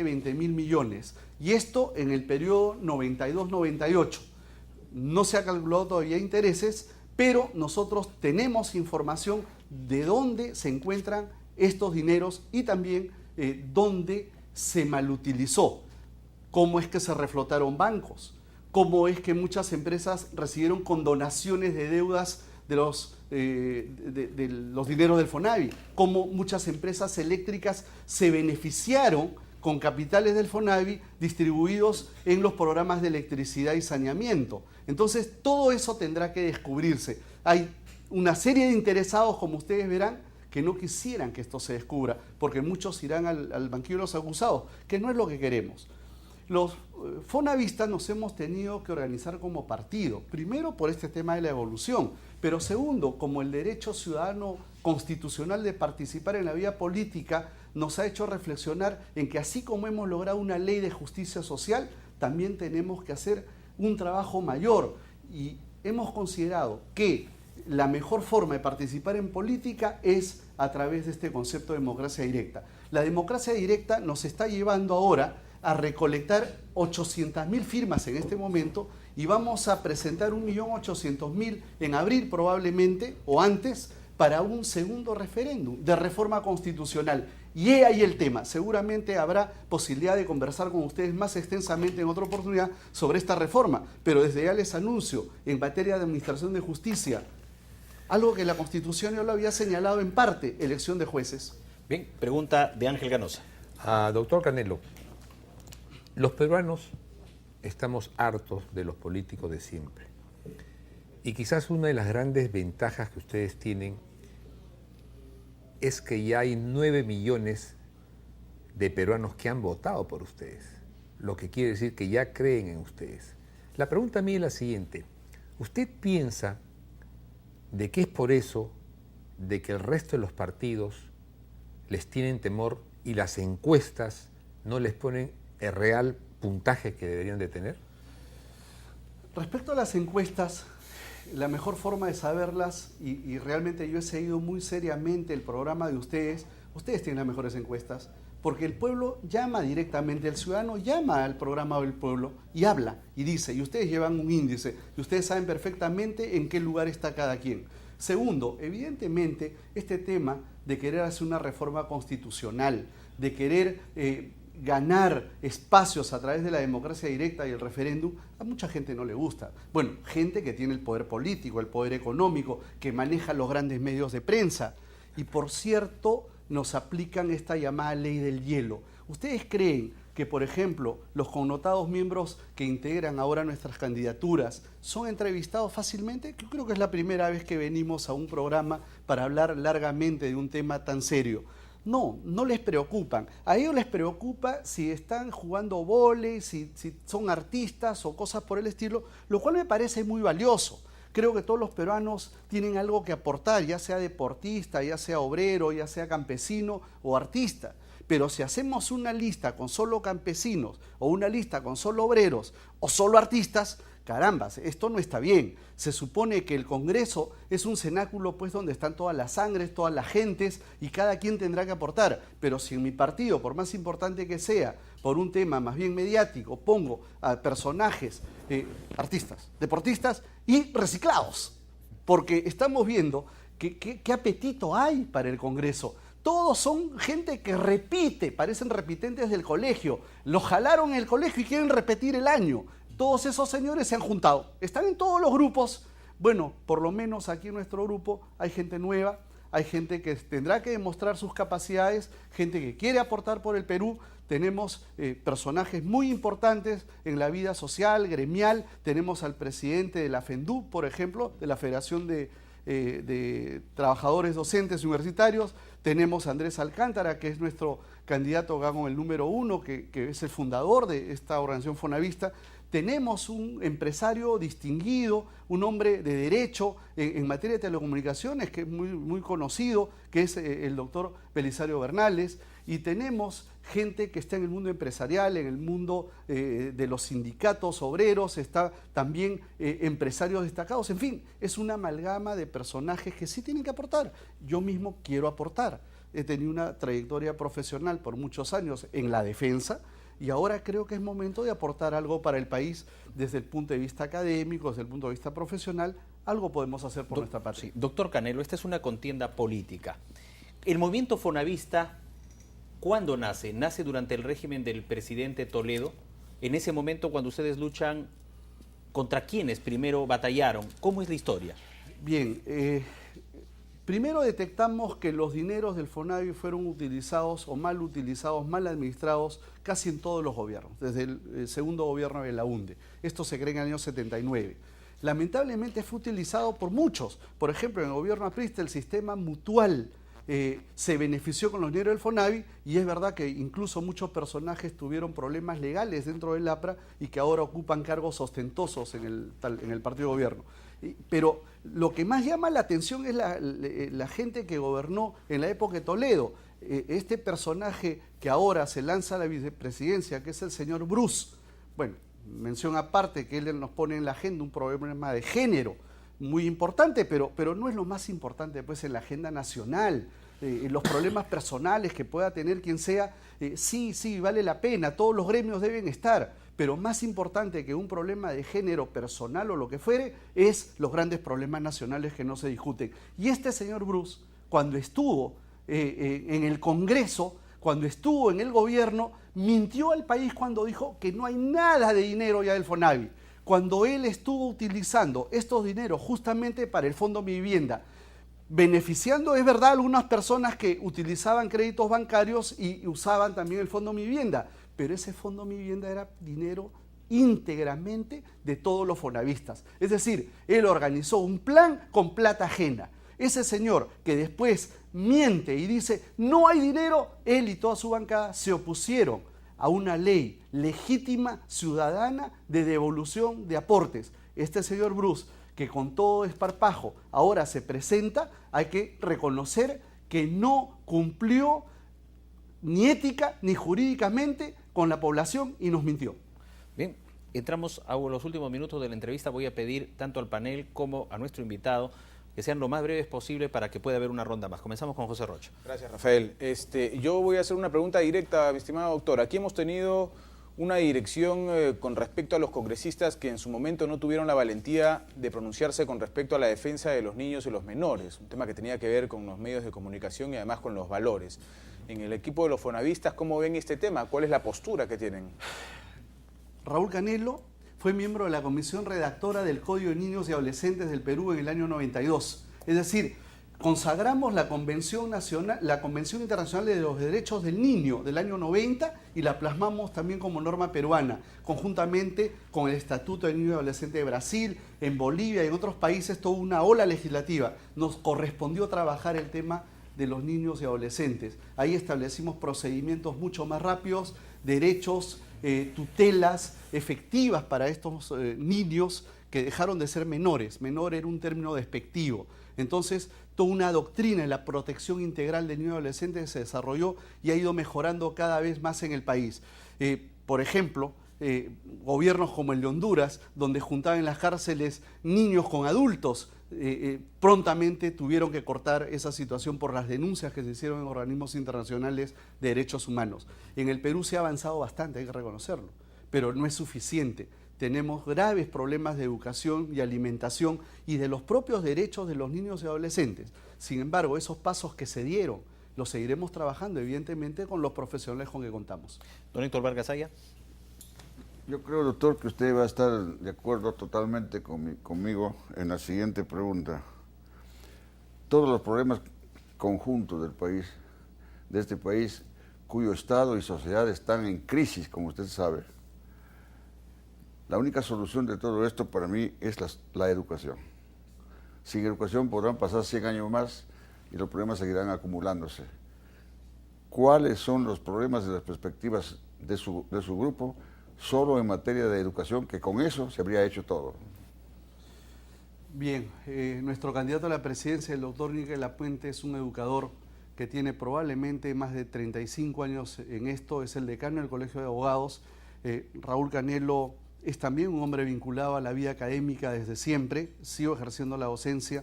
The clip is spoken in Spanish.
20.000 millones. Y esto en el periodo 92-98. No se ha calculado todavía intereses, pero nosotros tenemos información de dónde se encuentran estos dineros y también dónde se malutilizó, cómo es que se reflotaron bancos, cómo es que muchas empresas recibieron condonaciones de deudas de los dineros del FONAVI, cómo muchas empresas eléctricas se beneficiaron con capitales del FONAVI distribuidos en los programas de electricidad y saneamiento. Entonces, todo eso tendrá que descubrirse. Hay una serie de interesados, como ustedes verán, que no quisieran que esto se descubra, porque muchos irán al banquillo de los acusados, que no es lo que queremos. Los fonavistas nos hemos tenido que organizar como partido, primero por este tema de la evolución, pero segundo, como el derecho ciudadano constitucional de participar en la vida política nos ha hecho reflexionar en que así como hemos logrado una ley de justicia social, también tenemos que hacer un trabajo mayor y hemos considerado que la mejor forma de participar en política es a través de este concepto de democracia directa. La democracia directa nos está llevando ahora a recolectar 800.000 firmas en este momento y vamos a presentar 1.800.000 en abril probablemente o antes para un segundo referéndum de reforma constitucional. Y he ahí el tema. Seguramente habrá posibilidad de conversar con ustedes más extensamente en otra oportunidad sobre esta reforma, pero desde ya les anuncio, en materia de administración de justicia, algo que la Constitución ya lo había señalado en parte, elección de jueces. Bien, pregunta de Ángel Ganosa. Doctor Canelo, los peruanos estamos hartos de los políticos de siempre. Y quizás una de las grandes ventajas que ustedes tienen es que ya hay 9 millones de peruanos que han votado por ustedes, lo que quiere decir que ya creen en ustedes. La pregunta a mí es la siguiente. ¿Usted piensa de que es por eso de que el resto de los partidos les tienen temor y las encuestas no les ponen el real puntaje que deberían de tener? Respecto a las encuestas, la mejor forma de saberlas, y realmente yo he seguido muy seriamente el programa de ustedes tienen las mejores encuestas, porque el pueblo llama directamente, el ciudadano llama al programa del pueblo y habla y dice, y ustedes llevan un índice, y ustedes saben perfectamente en qué lugar está cada quien. Segundo, evidentemente, este tema de querer hacer una reforma constitucional, de querer ganar espacios a través de la democracia directa y el referéndum, a mucha gente no le gusta. Bueno, gente que tiene el poder político, el poder económico, que maneja los grandes medios de prensa. Y por cierto, nos aplican esta llamada ley del hielo. ¿Ustedes creen que, por ejemplo, los connotados miembros que integran ahora nuestras candidaturas son entrevistados fácilmente? Yo creo que es la primera vez que venimos a un programa para hablar largamente de un tema tan serio. No, no les preocupan. A ellos les preocupa si están jugando vóley, si son artistas o cosas por el estilo, lo cual me parece muy valioso. Creo que todos los peruanos tienen algo que aportar, ya sea deportista, ya sea obrero, ya sea campesino o artista. Pero si hacemos una lista con solo campesinos o una lista con solo obreros o solo artistas, caramba, esto no está bien. Se supone que el Congreso es un cenáculo pues donde están todas las sangres, todas las gentes y cada quien tendrá que aportar. Pero si en mi partido, por más importante que sea, por un tema más bien mediático, pongo a personajes, artistas, deportistas y reciclados, porque estamos viendo qué apetito hay para el Congreso. Todos son gente que repite, parecen repitentes del colegio. Los jalaron en el colegio y quieren repetir el año. Todos esos señores se han juntado, están en todos los grupos. Bueno, por lo menos aquí en nuestro grupo hay gente nueva, hay gente que tendrá que demostrar sus capacidades, gente que quiere aportar por el Perú. Tenemos personajes muy importantes en la vida social, gremial. Tenemos al presidente de la FENDU, por ejemplo, de la Federación de Trabajadores Docentes Universitarios. Tenemos a Andrés Alcántara, que es nuestro candidato con el número 1, que es el fundador de esta organización fonavista. Tenemos un empresario distinguido, un hombre de derecho en materia de telecomunicaciones, que es muy conocido, que es el doctor Belisario Bernales. Y tenemos gente que está en el mundo empresarial, en el mundo de los sindicatos obreros, está también empresarios destacados. En fin, es una amalgama de personajes que sí tienen que aportar. Yo mismo quiero aportar. he tenido una trayectoria profesional por muchos años en la defensa y ahora creo que es momento de aportar algo para el país desde el punto de vista académico, desde el punto de vista profesional. Algo podemos hacer por nuestra parte. Sí. Doctor Canelo, esta es una contienda política. El movimiento fonavista, ¿cuándo nace? ¿Nace durante el régimen del presidente Toledo? En ese momento, cuando ustedes luchan, ¿contra quiénes primero batallaron? ¿Cómo es la historia? Bien, primero detectamos que los dineros del Fonavi fueron utilizados, mal administrados, casi en todos los gobiernos, desde el segundo gobierno de Belaúnde. Esto se cree en el año 79. Lamentablemente fue utilizado por muchos. Por ejemplo, en el gobierno aprista el sistema mutual se benefició con los dineros del Fonavi y es verdad que incluso muchos personajes tuvieron problemas legales dentro del APRA y que ahora ocupan cargos ostentosos en el partido de gobierno. Pero lo que más llama la atención es la gente que gobernó en la época de Toledo. Este personaje que ahora se lanza a la vicepresidencia, que es el señor Bruce, bueno, mención aparte que él nos pone en la agenda un problema de género muy importante, pero no es lo más importante pues en la agenda nacional. Los problemas personales que pueda tener quien sea, sí, vale la pena, todos los gremios deben estar, pero más importante que un problema de género personal o lo que fuere, es los grandes problemas nacionales que no se discuten. Y este señor Bruce, cuando estuvo en el Congreso, cuando estuvo en el gobierno, mintió al país cuando dijo que no hay nada de dinero ya del Fonavi, cuando él estuvo utilizando estos dineros justamente para el Fondo Mi Vivienda, beneficiando, es verdad, algunas personas que utilizaban créditos bancarios y usaban también el Fondo Mi Vivienda, pero ese Fondo Mi Vivienda era dinero íntegramente de todos los fonavistas. Es decir, él organizó un plan con plata ajena. Ese señor que después miente y dice no hay dinero, él y toda su bancada se opusieron a una ley legítima, ciudadana, de devolución de aportes. Este señor Bruce, que con todo desparpajo ahora se presenta, hay que reconocer que no cumplió ni ética ni jurídicamente con la población y nos mintió. Bien, entramos a los últimos minutos de la entrevista. Voy a pedir tanto al panel como a nuestro invitado que sean lo más breves posible para que pueda haber una ronda más. Comenzamos con José Rocha. Gracias, Rafael. Yo voy a hacer una pregunta directa, mi estimado doctor. Aquí hemos tenido una dirección con respecto a los congresistas que en su momento no tuvieron la valentía de pronunciarse con respecto a la defensa de los niños y los menores, un tema que tenía que ver con los medios de comunicación y además con los valores. En el equipo de los fonavistas, ¿cómo ven este tema? ¿Cuál es la postura que tienen? Raúl Canelo fue miembro de la comisión redactora del Código de Niños y Adolescentes del Perú en el año 92. Es decir, consagramos la Convención Internacional de los Derechos del Niño del año 90 y la plasmamos también como norma peruana, conjuntamente con el Estatuto del Niño y Adolescente de Brasil, en Bolivia y en otros países, toda una ola legislativa. Nos correspondió trabajar el tema de los niños y adolescentes. Ahí establecimos procedimientos mucho más rápidos, derechos, tutelas efectivas para estos niños que dejaron de ser menores. Menor era un término despectivo. Entonces, toda una doctrina en la protección integral del niño y adolescente se desarrolló y ha ido mejorando cada vez más en el país. Por ejemplo, gobiernos como el de Honduras, donde juntaban en las cárceles niños con adultos, prontamente tuvieron que cortar esa situación por las denuncias que se hicieron en organismos internacionales de derechos humanos. En el Perú se ha avanzado bastante, hay que reconocerlo, pero no es suficiente. Tenemos graves problemas de educación y alimentación y de los propios derechos de los niños y adolescentes. Sin embargo, esos pasos que se dieron, los seguiremos trabajando, evidentemente, con los profesionales con que contamos. Don Héctor Vargas Aya. Yo creo, doctor, que usted va a estar de acuerdo totalmente conmigo en la siguiente pregunta. Todos los problemas conjuntos del país, de este país, cuyo Estado y sociedad están en crisis, como usted sabe, la única solución de todo esto para mí es la educación. Sin educación podrán pasar 100 años más y los problemas seguirán acumulándose. ¿Cuáles son los problemas y las perspectivas de su grupo? Solo en materia de educación, que con eso se habría hecho todo. Bien, nuestro candidato a la presidencia, el doctor Miguel Lapuente, es un educador que tiene probablemente más de 35 años en esto, es el decano del Colegio de Abogados. Raúl Canelo es también un hombre vinculado a la vida académica desde siempre, sigo ejerciendo la docencia.